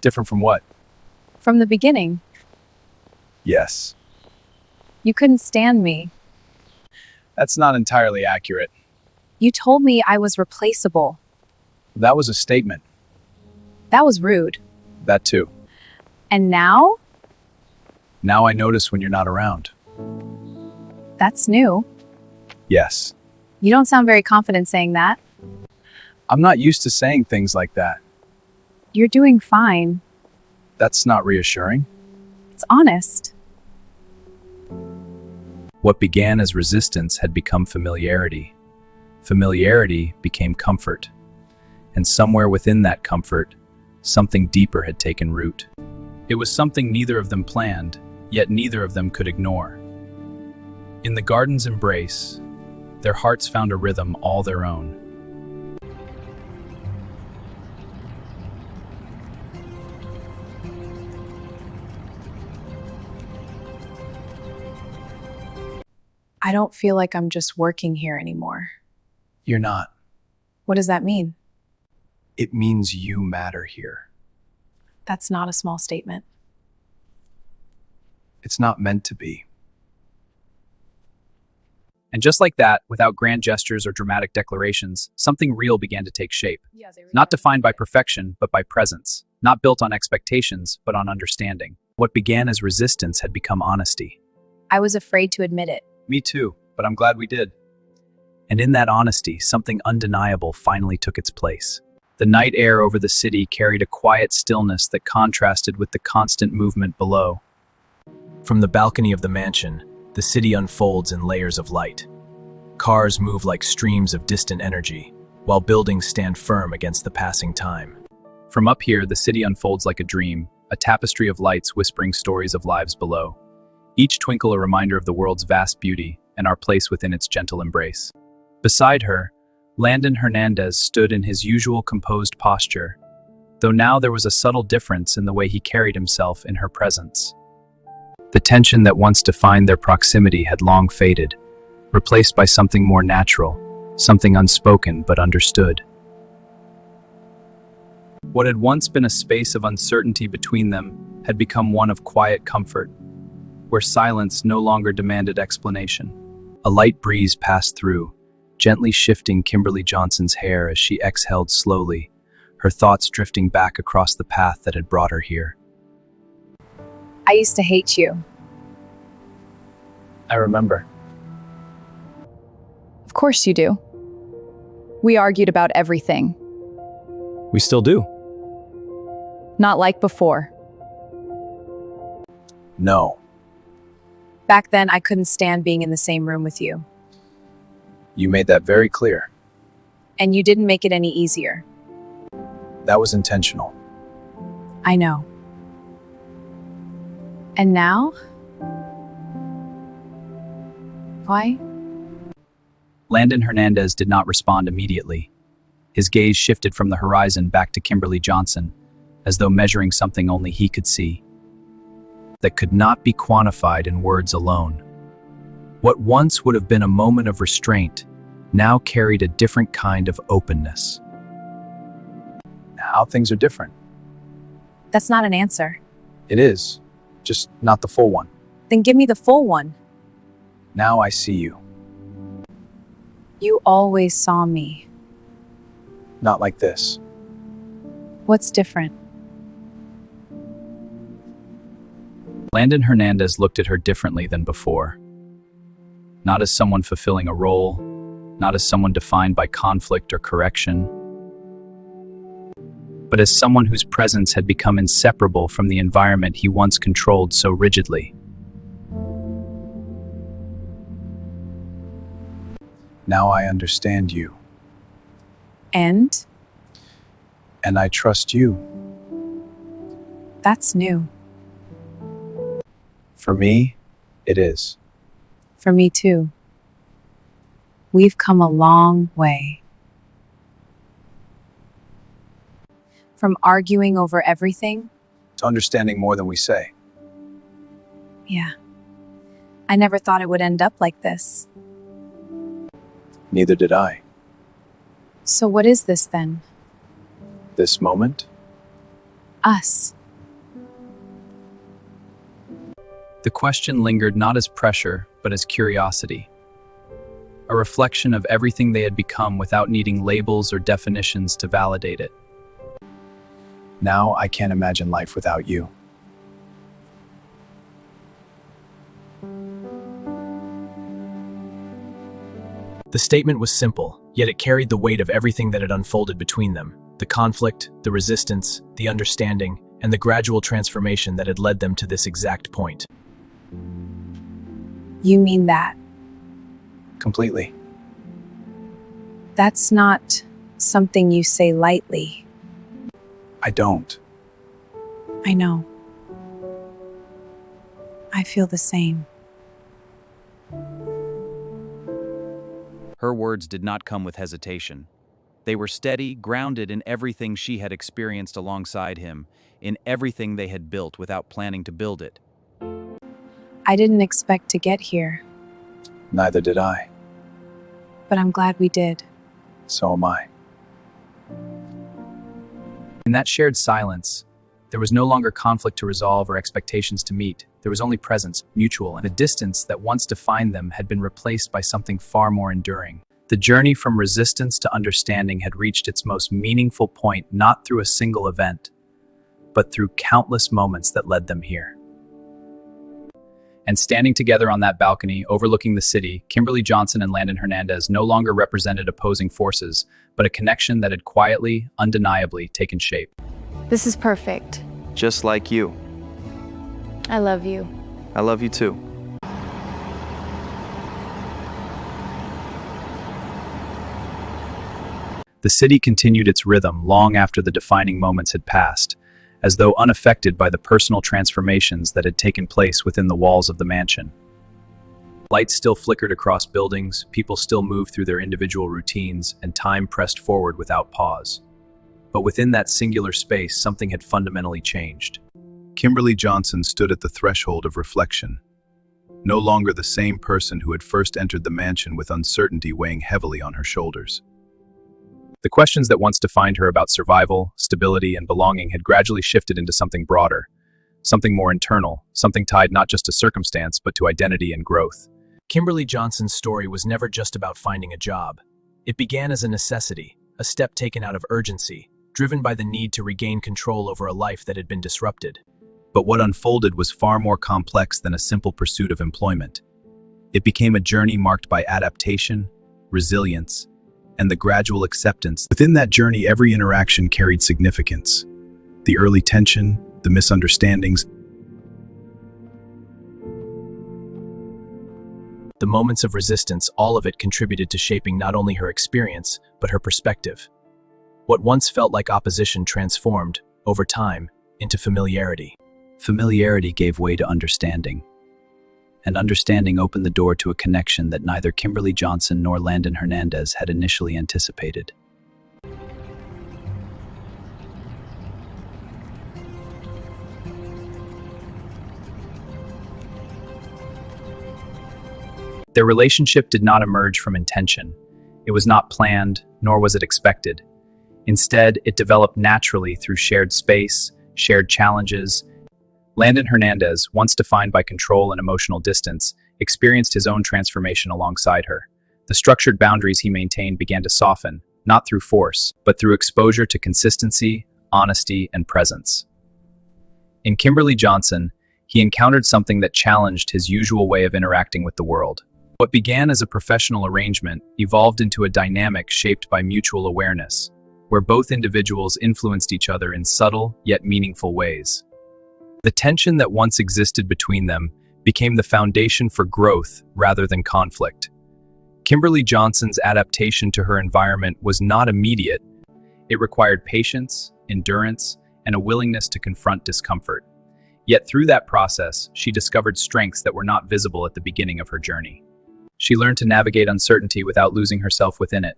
Different from what? From the beginning, Yes. you couldn't stand me. That's not entirely accurate. You told me I was replaceable. That was a statement. That was rude. That too. And now? Now I notice when you're not around. That's new. Yes. You don't sound very confident saying that. I'm not used to saying things like that. You're doing fine. That's not reassuring. It's honest. What began as resistance had become familiarity. Familiarity became comfort. And somewhere within that comfort, something deeper had taken root. It was something neither of them planned, yet neither of them could ignore. In the garden's embrace, their hearts found a rhythm all their own. I don't feel like I'm just working here anymore. You're not. What does that mean? It means you matter here. That's not a small statement. It's not meant to be. And just like that, without grand gestures or dramatic declarations, something real began to take shape. Not defined by perfection, but by presence. Not built on expectations, but on understanding. What began as resistance had become honesty. I was afraid to admit it. Me too, but I'm glad we did. And in that honesty, something undeniable finally took its place. The night air over the city carried a quiet stillness that contrasted with the constant movement below. From the balcony of the mansion, the city unfolds in layers of light. Cars move like streams of distant energy, while buildings stand firm against the passing time. From up here, the city unfolds like a dream, a tapestry of lights whispering stories of lives below. Each twinkle a reminder of the world's vast beauty and our place within its gentle embrace. Beside her, Landon Hernandez stood in his usual composed posture, though now there was a subtle difference in the way he carried himself in her presence. The tension that once defined their proximity had long faded, replaced by something more natural, something unspoken but understood. What had once been a space of uncertainty between them had become one of quiet comfort, where silence no longer demanded explanation. A light breeze passed through, gently shifting Kimberley Johnson's hair as she exhaled slowly, her thoughts drifting back across the path that had brought her here. I used to hate you. I remember. Of course you do. We argued about everything. We still do. Not like before. No. Back then, I couldn't stand being in the same room with you. You made that very clear. And you didn't make it any easier. That was intentional. I know. And now? Why? Landon Hernandez did not respond immediately. His gaze shifted from the horizon back to Kimberley Johnson, as though measuring something only he could see, that could not be quantified in words alone. What once would have been a moment of restraint now carried a different kind of openness. Now things are different. That's not an answer. It is, just not the full one. Then give me the full one. Now I see you. You always saw me. Not like this. What's different? Landon Hernandez looked at her differently than before. Not as someone fulfilling a role, not as someone defined by conflict or correction, but as someone whose presence had become inseparable from the environment he once controlled so rigidly. Now I understand you, And and I trust you. that's new. For me, it is. For me too. We've come a long way. From arguing over everything, To understanding more than we say. yeah. I never thought it would end up like this. Neither did I. So what is this then? This moment? Us. The question lingered not as pressure, but as curiosity. A reflection of everything they had become without needing labels or definitions to validate it. Now I can't imagine life without you. The statement was simple, yet it carried the weight of everything that had unfolded between them. The conflict, the resistance, the understanding, and the gradual transformation that had led them to this exact point. You mean that? Completely. That's not something you say lightly. I don't. I know. I feel the same. Her words did not come with hesitation. They were steady, grounded in everything she had experienced alongside him, in everything they had built without planning to build it. I didn't expect to get here, Neither did I. but I'm glad we did. So am I. In that shared silence, there was no longer conflict to resolve or expectations to meet. There was only presence, mutual, and the distance that once defined them had been replaced by something far more enduring. The journey from resistance to understanding had reached its most meaningful point not through a single event, but through countless moments that led them here. And standing together on that balcony, overlooking the city, Kimberley Johnson and Landon Hernandez no longer represented opposing forces, but a connection that had quietly, undeniably taken shape. This is perfect. Just like you. I love you. I love you too. The city continued its rhythm long after the defining moments had passed, as though unaffected by the personal transformations that had taken place within the walls of the mansion. Lights still flickered across buildings, people still moved through their individual routines, and time pressed forward without pause. But within that singular space, something had fundamentally changed. Kimberley Johnson stood at the threshold of reflection. No longer the same person who had first entered the mansion with uncertainty weighing heavily on her shoulders. The questions that once defined her about survival, stability, and belonging had gradually shifted into something broader, something more internal, something tied not just to circumstance, but to identity and growth. Kimberley Johnson's story was never just about finding a job. It began as a necessity, a step taken out of urgency, driven by the need to regain control over a life that had been disrupted. But what unfolded was far more complex than a simple pursuit of employment. It became a journey marked by adaptation, resilience, and the gradual acceptance. Within that journey, every interaction carried significance. The early tension, the misunderstandings, The moments of resistance, all of it contributed to shaping not only her experience, but her perspective. What once felt like opposition transformed, over time, into familiarity. Familiarity gave way to understanding, and understanding opened the door to a connection that neither Kimberley Johnson nor Landon Hernandez had initially anticipated. Their relationship did not emerge from intention. It was not planned, nor was it expected. Instead, it developed naturally through shared space, shared challenges. Landon Hernandez, once defined by control and emotional distance, experienced his own transformation alongside her. The structured boundaries he maintained began to soften, not through force, but through exposure to consistency, honesty, and presence. In Kimberley Johnson, he encountered something that challenged his usual way of interacting with the world. What began as a professional arrangement evolved into a dynamic shaped by mutual awareness, where both individuals influenced each other in subtle yet meaningful ways. The tension that once existed between them became the foundation for growth rather than conflict. Kimberley Johnson's adaptation to her environment was not immediate. It required patience, endurance, and a willingness to confront discomfort. Yet through that process, she discovered strengths that were not visible at the beginning of her journey. She learned to navigate uncertainty without losing herself within it.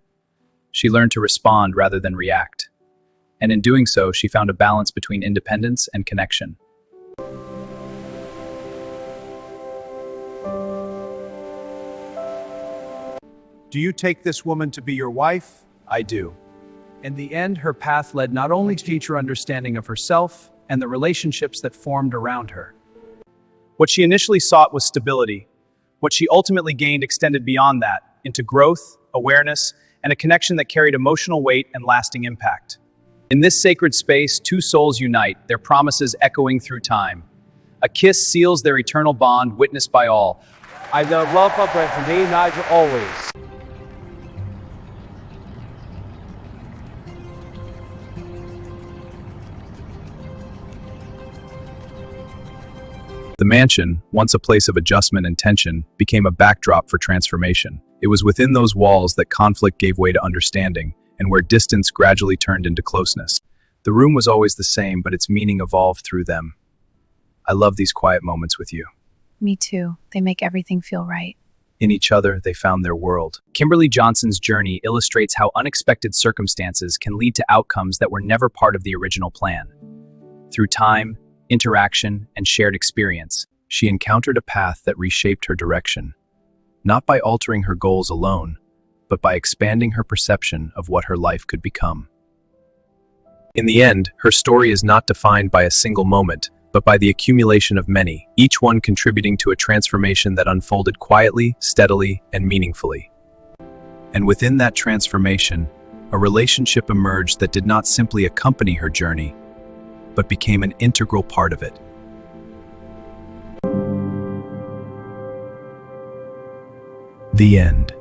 She learned to respond rather than react. And in doing so, she found a balance between independence and connection. Do you take this woman to be your wife? I do. In the end, her path led not only to teach her understanding of herself and the relationships that formed around her. What she initially sought was stability. What she ultimately gained extended beyond that, into growth, awareness, and a connection that carried emotional weight and lasting impact. In this sacred space, two souls unite, their promises echoing through time. A kiss seals their eternal bond, witnessed by all. I love her, but for me, Nigel, always. The mansion, once a place of adjustment and tension, became a backdrop for transformation. It was within those walls that conflict gave way to understanding, and where distance gradually turned into closeness. The room was always the same, but its meaning evolved through them. I love these quiet moments with you. Me too. They make everything feel right. In each other, they found their world. Kimberley Johnson's journey illustrates how unexpected circumstances can lead to outcomes that were never part of the original plan. Through time, interaction, and shared experience, She encountered a path that reshaped her direction, not by altering her goals alone, but by expanding her perception of what her life could become. In the end, her story is not defined by a single moment, but by the accumulation of many, each one contributing to a transformation that unfolded quietly, steadily, and meaningfully. And within that transformation, a relationship emerged that did not simply accompany her journey, but became an integral part of it. The end.